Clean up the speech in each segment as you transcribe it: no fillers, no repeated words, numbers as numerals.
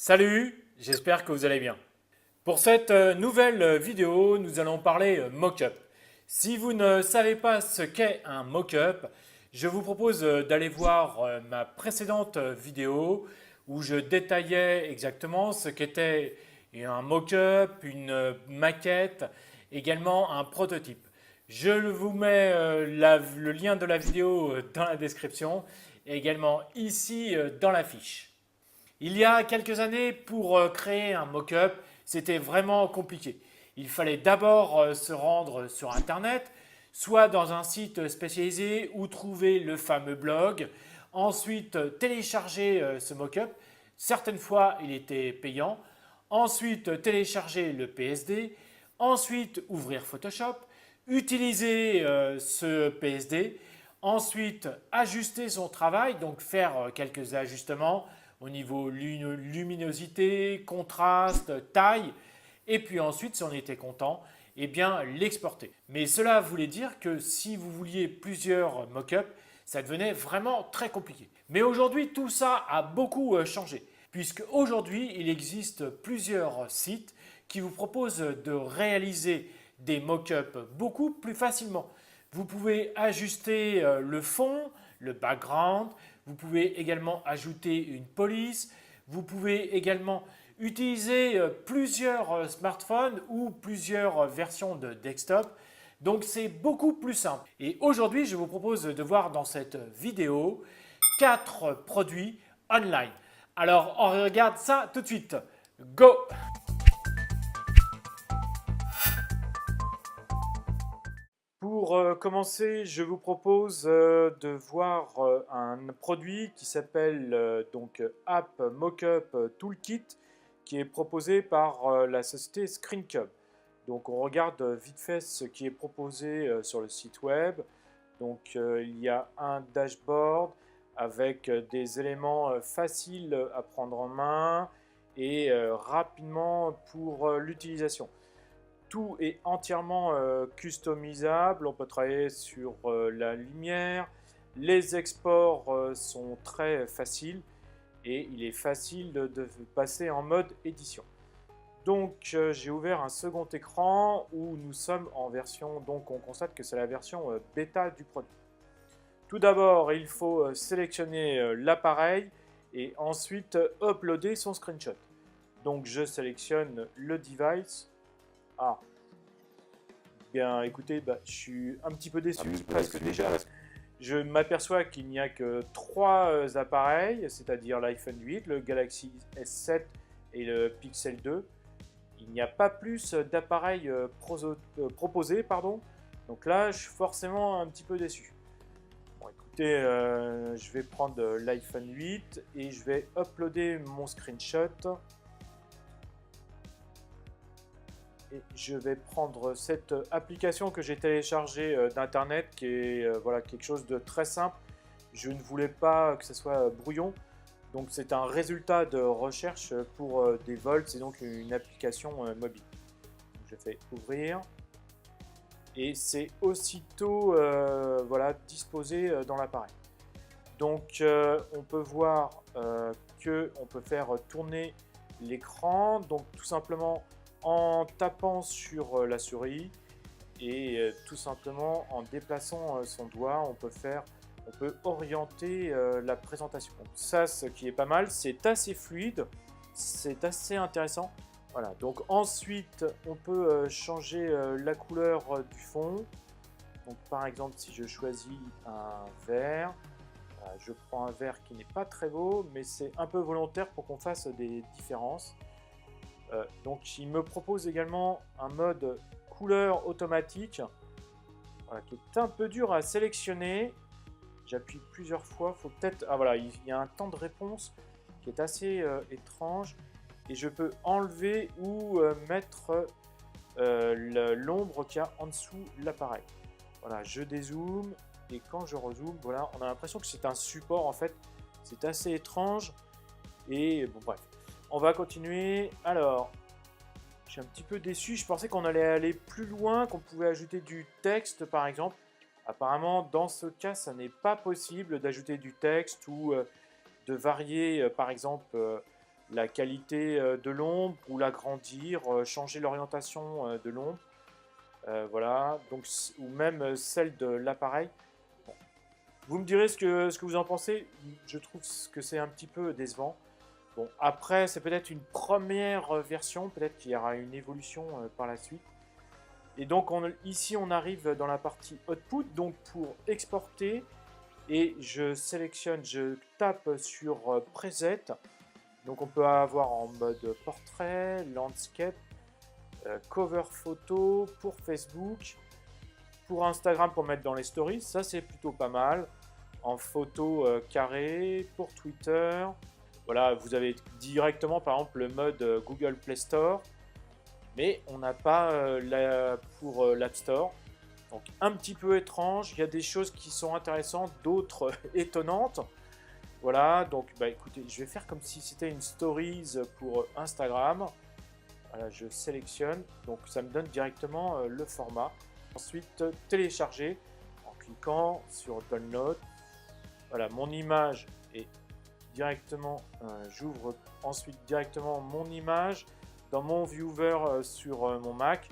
Salut, j'espère que vous allez bien. Pour cette nouvelle vidéo, nous allons parler mock-up. Si vous ne savez pas ce qu'est un mock-up, je vous propose d'aller voir ma précédente vidéo où je détaillais exactement ce qu'était un mock-up, une maquette, également un prototype. Je vous mets le lien de la vidéo dans la description et également ici dans la fiche. Il y a quelques années, pour créer un mock-up, c'était vraiment compliqué. Il fallait d'abord se rendre sur Internet, soit dans un site spécialisé ou trouver le fameux blog. Ensuite, télécharger ce mock-up. Certaines fois, il était payant. Ensuite, télécharger le PSD. Ensuite, ouvrir Photoshop. Utiliser ce PSD. Ensuite, ajuster son travail, donc faire quelques ajustements au niveau luminosité, contraste, taille. Et puis ensuite, si on était content, eh bien l'exporter. Mais cela voulait dire que si vous vouliez plusieurs mock-ups, ça devenait vraiment très compliqué. Mais aujourd'hui, tout ça a beaucoup changé, puisque aujourd'hui, il existe plusieurs sites qui vous proposent de réaliser des mock-ups beaucoup plus facilement. Vous pouvez ajuster le fond, le background, vous pouvez également ajouter une police, vous pouvez également utiliser plusieurs smartphones ou plusieurs versions de desktop. Donc c'est beaucoup plus simple. Et aujourd'hui, je vous propose de voir dans cette vidéo 4 produits online. Alors on regarde ça tout de suite. Go! Pour commencer, je vous propose de voir un produit qui s'appelle App Mockup Toolkit, qui est proposé par la société ScreenCube. Donc on regarde vite fait ce qui est proposé sur le site web. Donc il y a un dashboard avec des éléments faciles à prendre en main et rapidement pour l'utilisation. Tout est entièrement customisable, on peut travailler sur la lumière, les exports sont très faciles et il est facile de passer en mode édition. Donc j'ai ouvert un second écran où nous sommes en version, donc on constate que c'est la version bêta du produit. Tout d'abord, il faut sélectionner l'appareil et ensuite uploader son screenshot. Donc je sélectionne le device. Ah, bien écoutez, je suis un petit peu déçu parce que déjà, je m'aperçois qu'il n'y a que 3 appareils, c'est-à-dire l'iPhone 8, le Galaxy S7 et le Pixel 2. Il n'y a pas plus d'appareils proposés, pardon. Donc là, je suis forcément un petit peu déçu. Bon, écoutez, je vais prendre l'iPhone 8 et je vais uploader mon screenshot. Et je vais prendre cette application que j'ai téléchargée d'internet qui est voilà, quelque chose de très simple. Je ne voulais pas que ce soit brouillon. Donc c'est un résultat de recherche pour des vols. C'est donc une application mobile. Donc, je fais ouvrir. Et c'est aussitôt voilà, disposé dans l'appareil. Donc on peut voir qu'on peut faire tourner l'écran. Donc tout simplement en tapant sur la souris et tout simplement en déplaçant son doigt, on peut orienter la présentation. Donc ça, ce qui est pas mal, c'est assez fluide, c'est assez intéressant. Voilà, donc ensuite, on peut changer la couleur du fond. Donc par exemple, si je choisis un vert, je prends un vert qui n'est pas très beau, mais c'est un peu volontaire pour qu'on fasse des différences. Donc il me propose également un mode couleur automatique voilà, qui est un peu dur à sélectionner. J'appuie plusieurs fois, faut peut-être... Ah voilà, il y a un temps de réponse qui est assez étrange et je peux enlever ou mettre l'ombre qu'il y a en dessous de l'appareil. Voilà, je dézoome et quand je rezoome, voilà, on a l'impression que c'est un support en fait. C'est assez étrange et bon bref. On va continuer. Alors, je suis un petit peu déçu. Je pensais qu'on allait aller plus loin, qu'on pouvait ajouter du texte par exemple. Apparemment, dans ce cas, ça n'est pas possible d'ajouter du texte ou de varier par exemple la qualité de l'ombre ou l'agrandir, changer l'orientation de l'ombre. Voilà, donc, ou même celle de l'appareil. Bon. Vous me direz ce que vous en pensez. Je trouve que c'est un petit peu décevant. Bon, après, c'est peut-être une première version. Peut-être qu'il y aura une évolution par la suite. Et donc, ici, on arrive dans la partie Output. Donc, pour exporter, et je sélectionne, je tape sur Preset. Donc, on peut avoir en mode portrait, landscape, cover photo pour Facebook, pour Instagram pour mettre dans les stories, ça c'est plutôt pas mal. En photo carré, pour Twitter, voilà, vous avez directement par exemple le mode Google Play Store, mais on n'a pas pour l'App Store. Donc un petit peu étrange, il y a des choses qui sont intéressantes, d'autres étonnantes. Voilà, donc bah écoutez, je vais faire comme si c'était une stories pour Instagram. Voilà, je sélectionne, donc ça me donne directement le format. Ensuite, télécharger en cliquant sur Download. Voilà, mon image est directement, j'ouvre ensuite directement mon image dans mon viewer sur mon Mac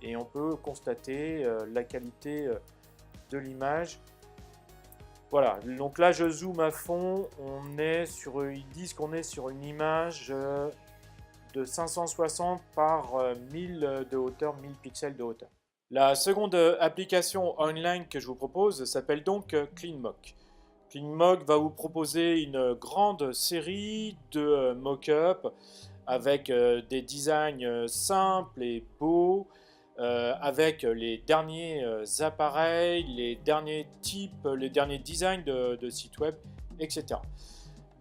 et on peut constater la qualité de l'image. Voilà, donc là je zoome à fond, ils disent qu'on est sur une image de 560 par 1000 de hauteur, 1000 pixels de hauteur. La seconde application online que je vous propose s'appelle donc CleanMock. CleanMock va vous proposer une grande série de mock-up avec des designs simples et beaux, avec les derniers appareils, les derniers types, les derniers designs de sites web, etc.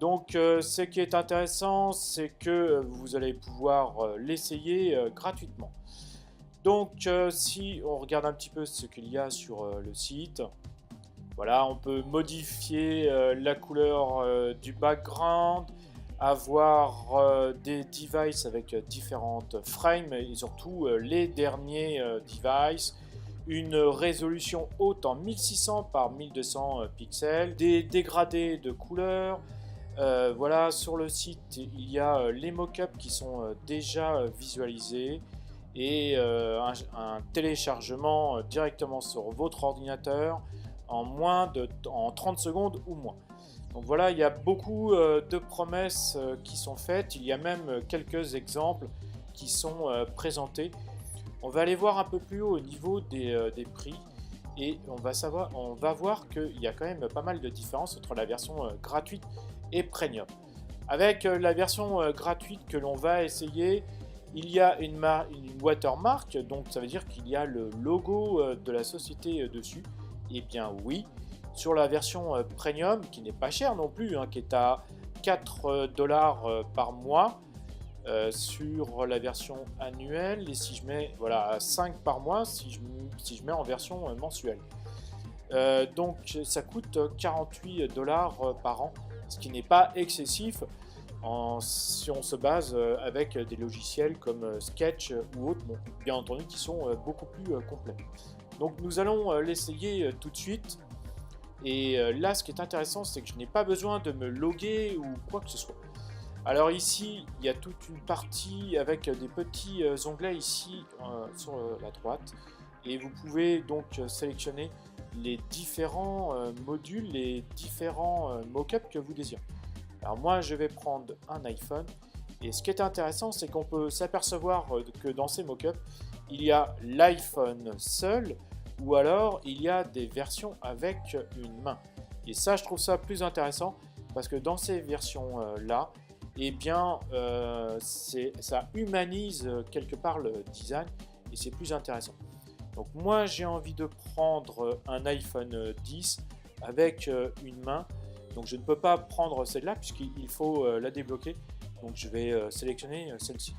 Donc ce qui est intéressant, c'est que vous allez pouvoir l'essayer gratuitement. Donc si on regarde un petit peu ce qu'il y a sur le site, voilà, on peut modifier la couleur du background, avoir des devices avec différentes frames et surtout les derniers devices, une résolution haute en 1600 par 1200 pixels, des dégradés de couleurs. Voilà, sur le site, il y a les mock-ups qui sont déjà visualisés et un téléchargement directement sur votre ordinateur en 30 secondes ou moins. Donc voilà, il y a beaucoup de promesses qui sont faites. Il y a même quelques exemples qui sont présentés. On va aller voir un peu plus haut au niveau des prix et on va voir qu'il y a quand même pas mal de différences entre la version gratuite et premium. Avec la version gratuite que l'on va essayer, il y a une watermark, donc ça veut dire qu'il y a le logo de la société dessus. Et bien oui, sur la version premium, qui n'est pas chère non plus, qui est à 4 $ par mois, sur la version annuelle, et si je mets à 5 par mois si je mets en version mensuelle. Donc ça coûte 48 $ par an, ce qui n'est pas excessif si on se base avec des logiciels comme Sketch ou autres, bon, bien entendu qui sont beaucoup plus complets. Donc nous allons l'essayer tout de suite. Et là, ce qui est intéressant, c'est que je n'ai pas besoin de me loguer ou quoi que ce soit. Alors ici, il y a toute une partie avec des petits onglets ici sur la droite. Et vous pouvez donc sélectionner les différents modules, les différents mock-ups que vous désirez. Alors moi, je vais prendre un iPhone. Et ce qui est intéressant, c'est qu'on peut s'apercevoir que dans ces mock-ups, il y a l'iPhone seul, ou alors il y a des versions avec une main. Et ça, je trouve ça plus intéressant parce que dans ces versions-là, eh bien, ça humanise quelque part le design et c'est plus intéressant. Donc moi, j'ai envie de prendre un iPhone 10 avec une main. Donc je ne peux pas prendre celle-là puisqu'il faut la débloquer. Donc je vais sélectionner celle-ci.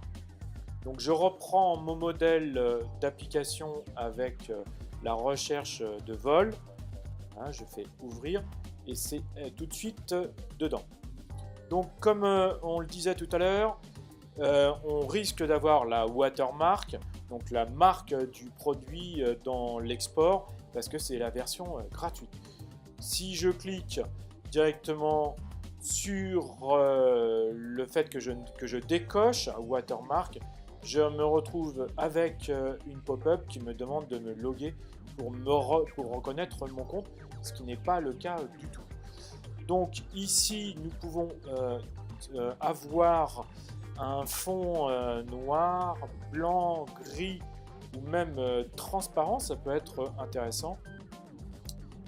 Donc je reprends mon modèle d'application avec la recherche de vol. Je fais ouvrir et c'est tout de suite dedans. Donc comme on le disait tout à l'heure, on risque d'avoir la watermark, donc la marque du produit dans l'export, parce que c'est la version gratuite. Si je clique directement sur le fait que je décoche watermark, je me retrouve avec une pop-up qui me demande de me loguer pour reconnaître mon compte, ce qui n'est pas le cas du tout. Donc ici, nous pouvons avoir un fond noir, blanc, gris ou même transparent, ça peut être intéressant.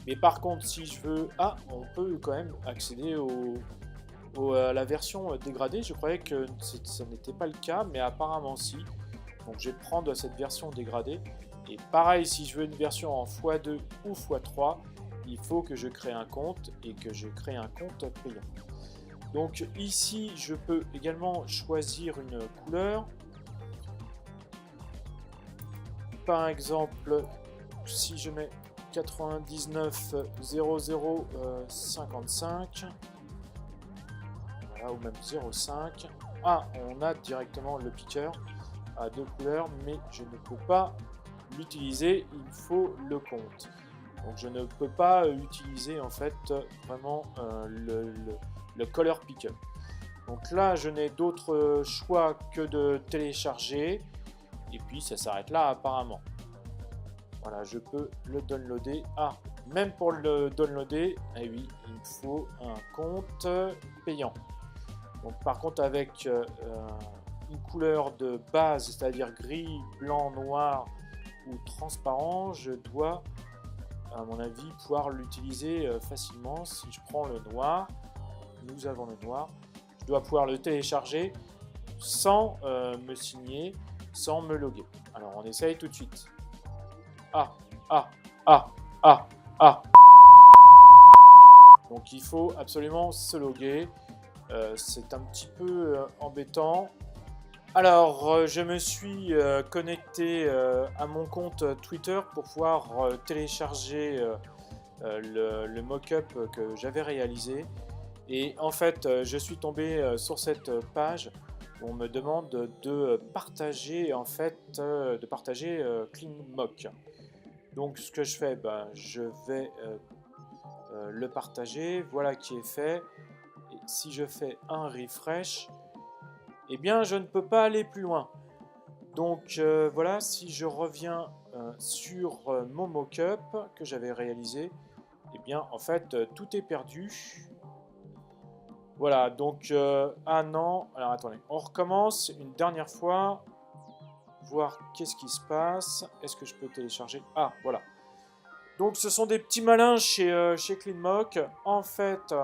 Mais par contre, si je veux... Ah, on peut quand même accéder à la version dégradée. Je croyais que ça n'était pas le cas, mais apparemment si. Donc je vais prendre cette version dégradée. Et pareil, si je veux une version en x2 ou x3, il faut que je crée un compte et que je crée un compte payant. Donc ici, je peux également choisir une couleur. Par exemple, si je mets 99 00 55, voilà, ou même 05. Ah, on a directement le piqueur à 2 couleurs, mais je ne peux pas l'utiliser, il faut le compte. Donc je ne peux pas utiliser en fait vraiment le color picker. Donc là, je n'ai d'autre choix que de télécharger, et puis ça s'arrête là apparemment. Voilà, je peux le downloader. Ah, même pour le downloader, eh oui, il me faut un compte payant. Donc par contre, avec une couleur de base, c'est-à-dire gris, blanc, noir ou transparent, je dois, à mon avis, pouvoir l'utiliser facilement. Si je prends le noir, nous avons le noir, je dois pouvoir le télécharger sans me signer, sans me loguer. Alors on essaye tout de suite. Ah. Donc il faut absolument se loguer. C'est un petit peu embêtant. Alors je me suis connecté à mon compte Twitter pour pouvoir télécharger le mock-up que j'avais réalisé. Et en fait, je suis tombé sur cette page où on me demande de partager CleanMock. Donc ce que je fais, je vais le partager, voilà qui est fait. Et si je fais un refresh, eh bien je ne peux pas aller plus loin. Donc voilà, si je reviens sur mon mock-up que j'avais réalisé, eh bien en fait tout est perdu. Voilà, donc ah non, alors attendez, on recommence une dernière fois, voir qu'est-ce qui se passe. Est-ce que je peux télécharger? Ah, voilà. Donc ce sont des petits malins chez CleanMock. En fait,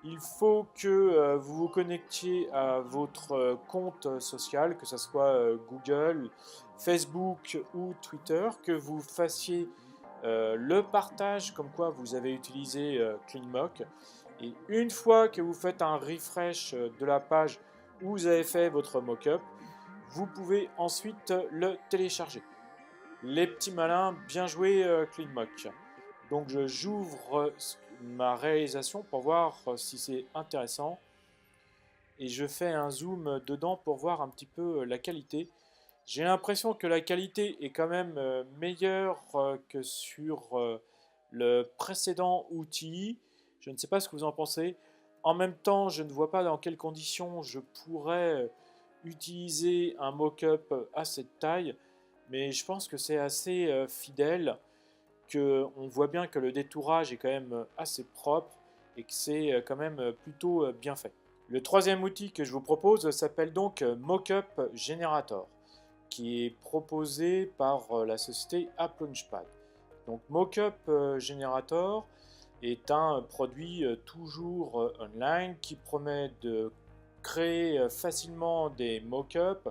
il faut que vous vous connectiez à votre compte social, que ce soit Google, Facebook ou Twitter, que vous fassiez le partage comme quoi vous avez utilisé CleanMock. Et une fois que vous faites un refresh de la page où vous avez fait votre mock-up, vous pouvez ensuite le télécharger. Les petits malins, bien joué CleanMock. Donc j'ouvre ma réalisation pour voir si c'est intéressant. Et je fais un zoom dedans pour voir un petit peu la qualité. J'ai l'impression que la qualité est quand même meilleure que sur le précédent outil. Je ne sais pas ce que vous en pensez. En même temps, je ne vois pas dans quelles conditions je pourrais utiliser un mock-up à cette taille. Mais je pense que c'est assez fidèle, qu'on voit bien que le détourage est quand même assez propre et que c'est quand même plutôt bien fait. Le troisième outil que je vous propose s'appelle donc Mockup Generator, qui est proposé par la société AppLaunchpad. Donc Mockup Generator est un produit toujours online qui promet de créer facilement des mock-ups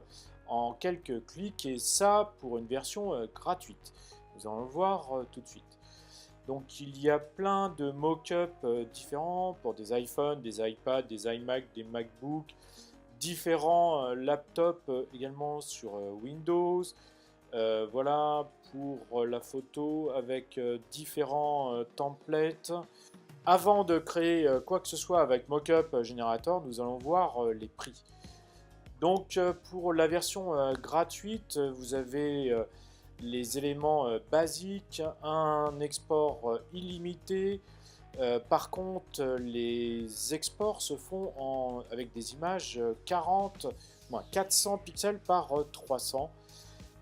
en quelques clics, et ça pour une version gratuite. Nous allons le voir tout de suite. Donc il y a plein de mock-ups différents pour des iPhones, des iPads, des iMac, des MacBooks, différents laptops également sur Windows. Voilà pour la photo avec différents templates. Avant de créer quoi que ce soit avec Mockup Generator, nous allons voir les prix. Donc pour la version gratuite, vous avez les éléments basiques, un export illimité, Par contre, les exports se font avec des images 400 pixels par 300.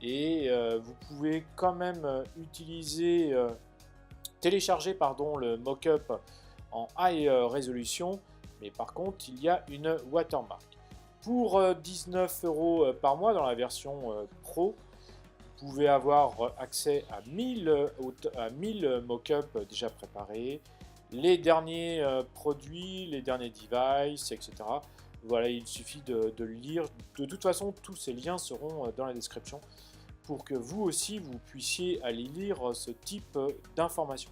Et vous pouvez quand même télécharger pardon, le mockup en high résolution, mais par contre il y a une watermark. Pour 19 euros par mois dans la version Pro, vous pouvez avoir accès à 1000 mockups déjà préparés, les derniers produits, les derniers devices, etc. Voilà, il suffit de le lire. De toute façon, tous ces liens seront dans la description pour que vous aussi, vous puissiez aller lire ce type d'informations.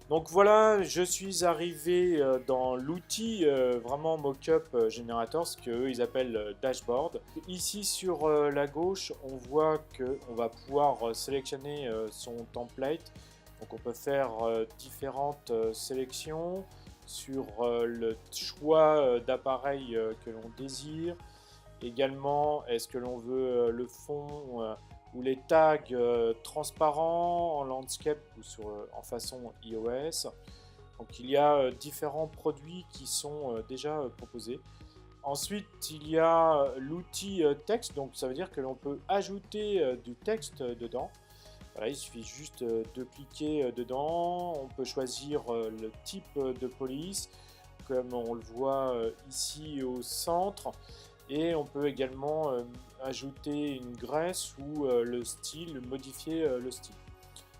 Donc voilà, je suis arrivé dans l'outil vraiment Mockup Generator, ce qu'eux ils appellent dashboard. Ici sur la gauche, on voit qu'on va pouvoir sélectionner son template. Donc on peut faire différentes sélections sur le choix d'appareil que l'on désire. Également, est-ce que l'on veut le fond ou les tags transparents en landscape ou en façon iOS. Donc il y a différents produits qui sont déjà proposés. Ensuite, il y a l'outil texte, donc ça veut dire que l'on peut ajouter du texte dedans. Voilà, il suffit juste de cliquer dedans. On peut choisir le type de police, comme on le voit ici au centre. Et on peut également ajouter une graisse ou le style, modifier le style.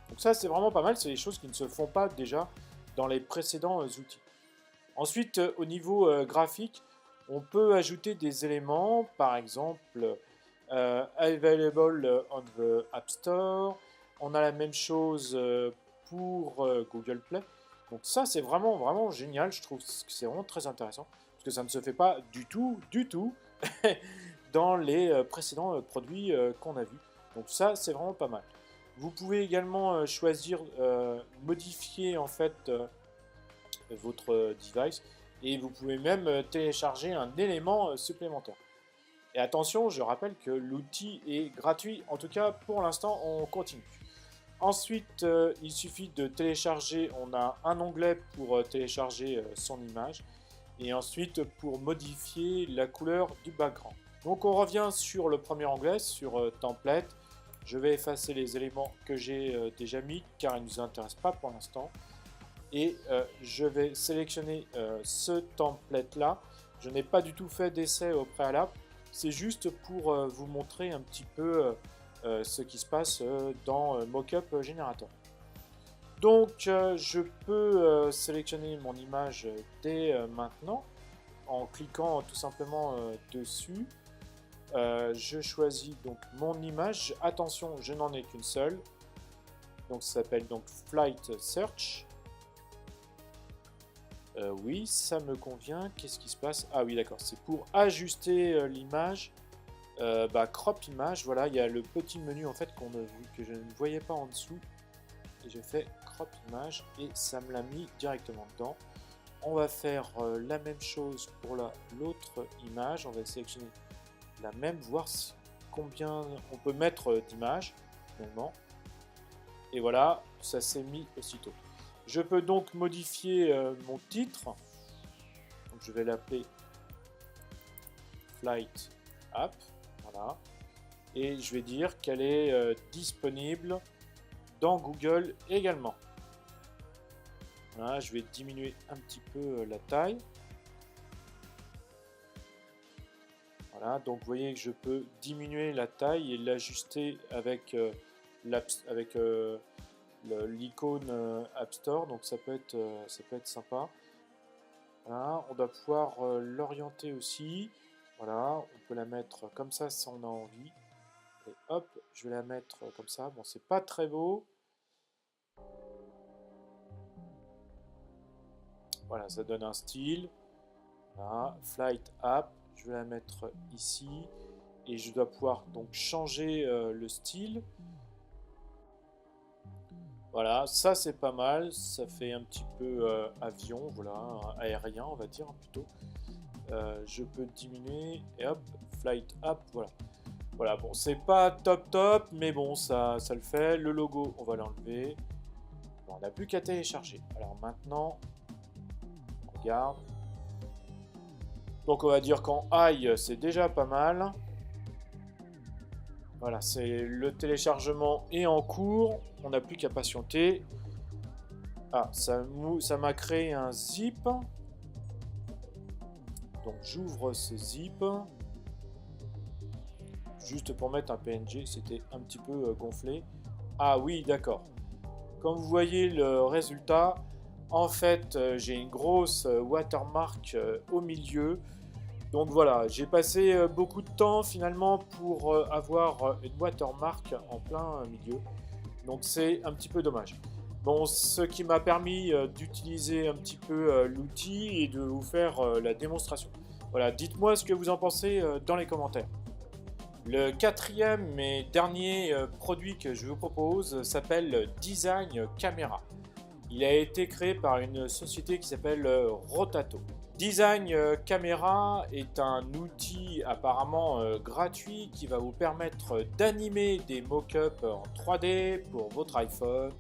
Donc ça, c'est vraiment pas mal. C'est des choses qui ne se font pas déjà dans les précédents outils. Ensuite, au niveau graphique, on peut ajouter des éléments, par exemple Available on the App Store. On a la même chose pour Google Play. Donc ça, c'est vraiment, vraiment génial. Je trouve que c'est vraiment très intéressant. Parce que ça ne se fait pas du tout dans les précédents produits qu'on a vus. Donc ça, c'est vraiment pas mal. Vous pouvez également choisir, modifier en fait votre device et vous pouvez même télécharger un élément supplémentaire. Et attention, je rappelle que l'outil est gratuit, en tout cas pour l'instant on continue. Ensuite, il suffit de télécharger, on a un onglet pour télécharger son image et ensuite pour modifier la couleur du background. Donc on revient sur le premier onglet, sur Template. Je vais effacer les éléments que j'ai déjà mis car ils ne nous intéressent pas pour l'instant. Et je vais sélectionner ce template là. Je n'ai pas du tout fait d'essai au préalable. C'est juste pour vous montrer un petit peu ce qui se passe dans Mockup Generator. Donc je peux sélectionner mon image dès maintenant en cliquant tout simplement dessus. Je choisis donc mon image. Attention, je n'en ai qu'une seule. Donc ça s'appelle donc Flight Search. Oui, ça me convient. Qu'est-ce qui se passe? Ah oui, d'accord. C'est pour ajuster l'image. Crop image. Voilà, il y a le petit menu en fait qu'on a vu que je ne voyais pas en dessous. Et je fais crop image et ça me l'a mis directement dedans. On va faire la même chose pour l'autre image. On va sélectionner la même, voir combien on peut mettre d'images finalement. Et voilà, ça s'est mis aussitôt. Je peux donc modifier mon titre. Donc je vais l'appeler Flight App. Voilà. Et je vais dire qu'elle est disponible dans Google également. Voilà, je vais diminuer un petit peu la taille. Voilà, donc vous voyez que je peux diminuer la taille et l'ajuster avec l'icône App Store, donc ça peut être sympa. Voilà, on doit pouvoir l'orienter aussi. Voilà, on peut la mettre comme ça si on a envie. Et hop, je vais la mettre comme ça. Bon, c'est pas très beau. Voilà, ça donne un style. Voilà, Flight App, je vais la mettre ici. Et je dois pouvoir donc changer le style. Voilà, ça c'est pas mal, ça fait un petit peu avion, voilà, aérien on va dire plutôt. Je peux diminuer et hop, Flight Up, voilà. Voilà, bon, c'est pas top, mais bon, ça le fait. Le logo, on va l'enlever. Bon, on n'a plus qu'à télécharger. Alors maintenant, sauvegarde. Donc on va dire qu'en high, c'est déjà pas mal. Voilà, c'est le téléchargement est en cours. On n'a plus qu'à patienter. Ah, ça m'a créé un zip. Donc j'ouvre ce zip. Juste pour mettre un PNG, c'était un petit peu gonflé. Ah oui, d'accord. Comme vous voyez le résultat, en fait, j'ai une grosse watermark au milieu. Donc voilà, j'ai passé beaucoup de temps finalement pour avoir une watermark en plein milieu. Donc c'est un petit peu dommage. Bon, ce qui m'a permis d'utiliser un petit peu l'outil et de vous faire la démonstration. Voilà, dites-moi ce que vous en pensez dans les commentaires. Le quatrième et dernier produit que je vous propose s'appelle Design Camera. Il a été créé par une société qui s'appelle Rotato. Design Camera est un outil apparemment gratuit qui va vous permettre d'animer des mock-ups en 3D pour votre iPhone,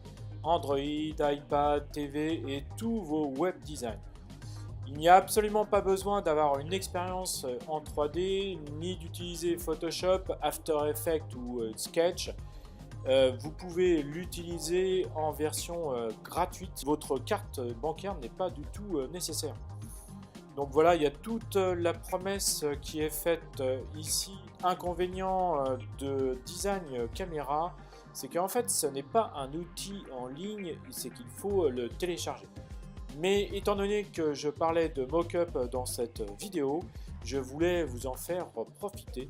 Android, iPad, TV et tous vos web designs. Il n'y a absolument pas besoin d'avoir une expérience en 3D ni d'utiliser Photoshop, After Effects ou Sketch. Vous pouvez l'utiliser en version gratuite. Votre carte bancaire n'est pas du tout nécessaire. Donc voilà, il y a toute la promesse qui est faite ici. Inconvénient de Design Camera, c'est qu'en fait ce n'est pas un outil en ligne, c'est qu'il faut le télécharger. Mais étant donné que je parlais de mock-up dans cette vidéo, je voulais vous en faire profiter,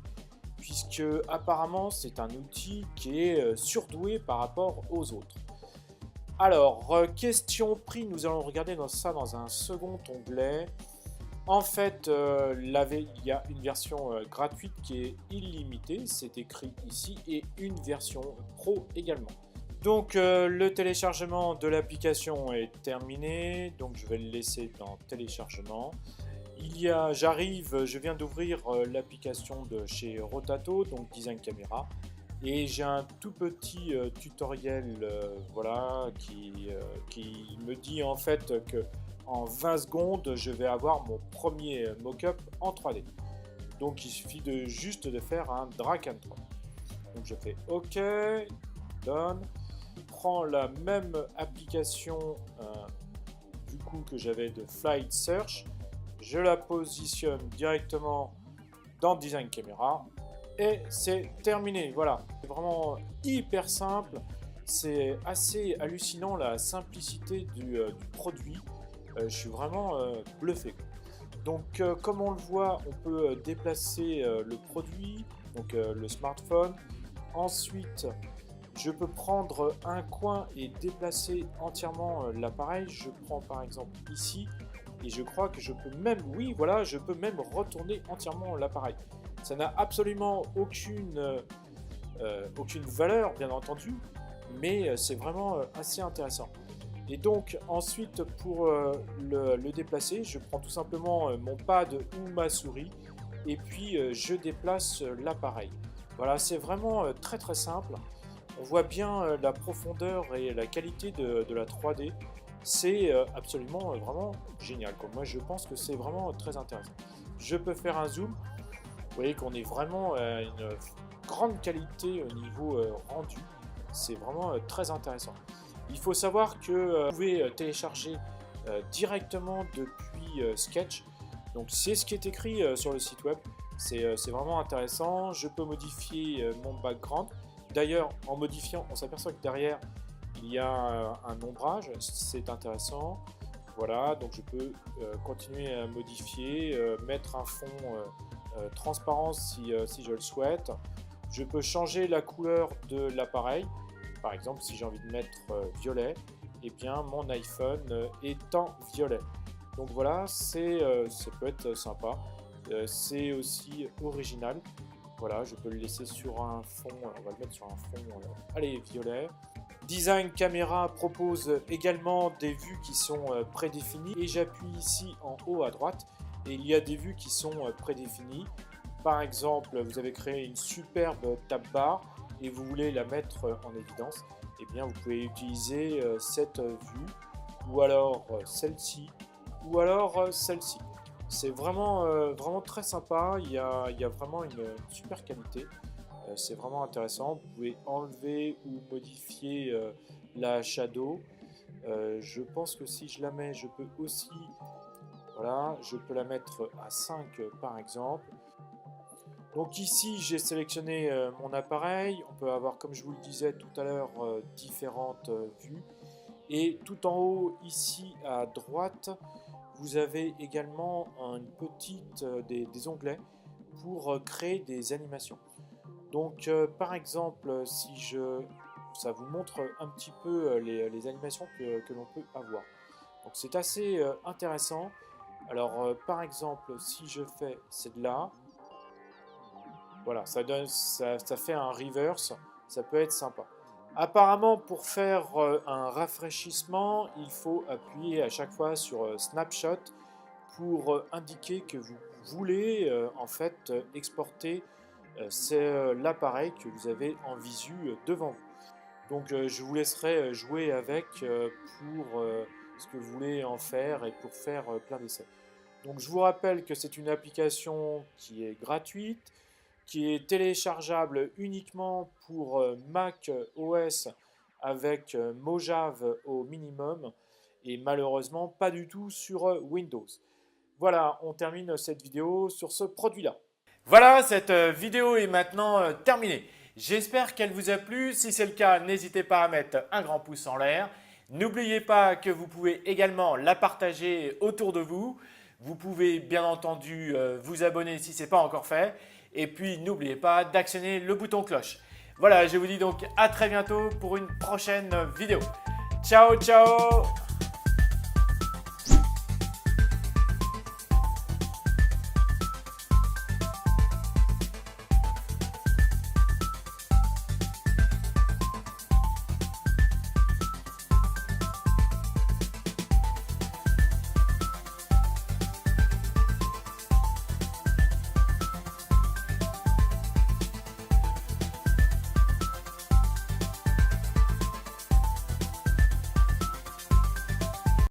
puisque apparemment c'est un outil qui est surdoué par rapport aux autres. Alors, question prix, nous allons regarder ça dans un second onglet. En fait, il y a une version gratuite qui est illimitée, c'est écrit ici, et une version pro également. Donc le téléchargement de l'application est terminé, donc je vais le laisser dans téléchargement. Je viens d'ouvrir l'application de chez Rotato, donc Design Camera, et j'ai un tout petit tutoriel voilà, qui me dit en fait que en 20 secondes je vais avoir mon premier mock-up en 3D. Donc il suffit juste de faire un drag and drop. Donc je fais OK, done. Prends la même application du coup que j'avais de Flight Search, je la positionne directement dans Design Camera et c'est terminé. Voilà, c'est vraiment hyper simple, c'est assez hallucinant la simplicité du produit. Je suis vraiment bluffé. Donc comme on le voit, on peut déplacer le produit, donc le smartphone. Ensuite, je peux prendre un coin et déplacer entièrement l'appareil. Je prends par exemple ici et je crois que je peux même, oui voilà, je peux même retourner entièrement l'appareil. Ça n'a absolument aucune valeur bien entendu, mais c'est vraiment assez intéressant. Et donc ensuite pour le déplacer, je prends tout simplement mon pad ou ma souris et puis je déplace l'appareil. Voilà, c'est vraiment très très simple. On voit bien la profondeur et la qualité de la 3D. C'est absolument vraiment génial. Moi, je pense que c'est vraiment très intéressant. Je peux faire un zoom. Vous voyez qu'on est vraiment à une grande qualité au niveau rendu. C'est vraiment très intéressant. Il faut savoir que vous pouvez télécharger directement depuis Sketch. Donc, c'est ce qui est écrit sur le site web. C'est vraiment intéressant. Je peux modifier mon background. D'ailleurs, en modifiant, on s'aperçoit que derrière, il y a un ombrage, c'est intéressant. Voilà, donc je peux continuer à modifier, mettre un fond transparent si je le souhaite. Je peux changer la couleur de l'appareil. Par exemple, si j'ai envie de mettre violet, eh bien mon iPhone est en violet. Donc voilà, ça peut être sympa. C'est aussi original. Voilà, je peux le laisser sur un fond, on va le mettre sur un fond, allez, violet. Design Camera propose également des vues qui sont prédéfinies et j'appuie ici en haut à droite et il y a des vues qui sont prédéfinies. Par exemple, vous avez créé une superbe tab bar et vous voulez la mettre en évidence, eh bien vous pouvez utiliser cette vue ou alors celle-ci ou alors celle-ci. C'est vraiment, vraiment très sympa, il y a vraiment une super qualité. C'est vraiment intéressant. Vous pouvez enlever ou modifier la shadow. Je pense que si je la mets, je peux aussi, voilà, je peux la mettre à 5 par exemple. Donc ici, j'ai sélectionné mon appareil. On peut avoir, comme je vous le disais tout à l'heure, différentes vues. Et tout en haut, ici à droite, vous avez également une petite, des onglets pour créer des animations. Donc par exemple, si ça vous montre un petit peu les animations que l'on peut avoir. Donc c'est assez intéressant. Alors par exemple, si je fais celle-là, voilà, ça fait un reverse, ça peut être sympa. Apparemment, pour faire un rafraîchissement, il faut appuyer à chaque fois sur Snapshot pour indiquer que vous voulez en fait exporter l'appareil que vous avez en visu devant vous. Donc je vous laisserai jouer avec pour ce que vous voulez en faire et pour faire plein d'essais. Donc je vous rappelle que c'est une application qui est gratuite, qui est téléchargeable uniquement pour Mac OS avec Mojave au minimum et malheureusement pas du tout sur Windows. Voilà, on termine cette vidéo sur ce produit-là. Voilà, cette vidéo est maintenant terminée. J'espère qu'elle vous a plu. Si c'est le cas, n'hésitez pas à mettre un grand pouce en l'air. N'oubliez pas que vous pouvez également la partager autour de vous. Vous pouvez bien entendu vous abonner si ce n'est pas encore fait. Et puis n'oubliez pas d'actionner le bouton cloche. Voilà, je vous dis donc à très bientôt pour une prochaine vidéo. Ciao, ciao!